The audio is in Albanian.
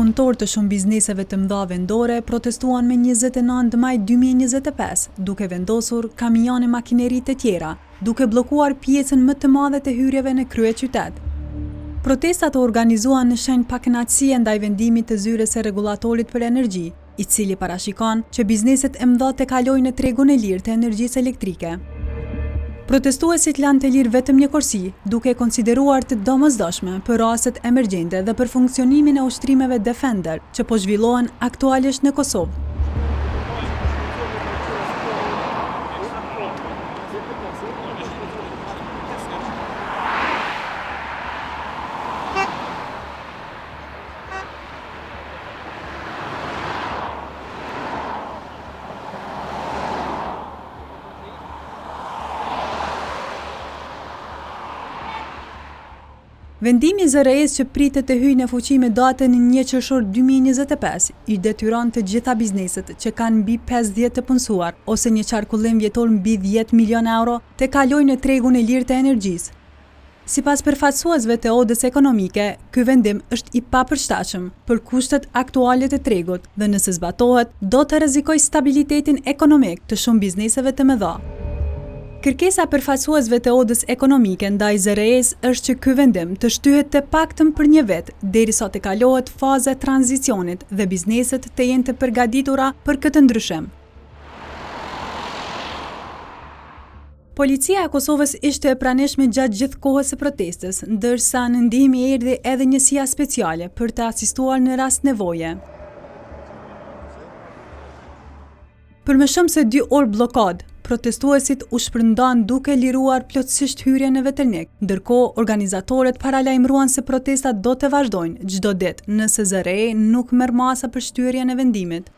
punëtorë të shumë bizneseve të mëdha vendore protestuan me 29 maj 2025, duke vendosur kamione makineri të tjera, duke bllokuar pjesën më të madhe të hyrjeve në kryeqytet. Protestat u organizuan në shenjë pakënaqësie ndaj vendimit të zyres së rregullatorit për energji, i cili parashikon që bizneset e mëdha të kalojnë në tregun e lirë të energjisë elektrike. Protestuesit lanë të lirë vetëm një kursi, duke konsideruar të domosdoshme për rastet emergjente dhe për funksionimin e ushtrimeve Defender që po zhvillohen aktualisht në Kosovë. Vendimi i ZRE-s që pritet të hyjë në fuqi me datën 1 qershor 2025 i detyron të gjitha bizneset që kanë mbi 50 të punësuar ose një qarkullim vjetor mbi 10 milion euro të kalojnë në tregun e lirë të energjisë. Sipas përfaqësuesve të odës ekonomike, ky vendim është i papërshtatshëm për kushtet aktuale të tregut dhe nëse zbatohet, do të rrezikojë stabilitetin ekonomik të shumë bizneseve të mëdha. Kërkesa përfaqësuesve të odës ekonomike ndaj ZRE-s është që ky vendim të shtyhet të paktën për një vit, derisa të kalohet faza e tranzicionit dhe bizneset të jenë të përgatitura për këtë ndryshim. Policia e Kosovës ishte e pranishme gjatë gjithë kohës së protestës, ndërsa në ndihmë erdhi edhe njësia speciale për të asistuar në rast nevoje. Për më shumë se 2 orë blokadë, protestuesit u shpërndan duke liruar plotësisht hyrjen në Veternik, ndërkohë organizatorët paralajmëruan se protestat do të vazhdojnë çdo ditë nëse ZRE nuk merr masa për shtyrjen e vendimit.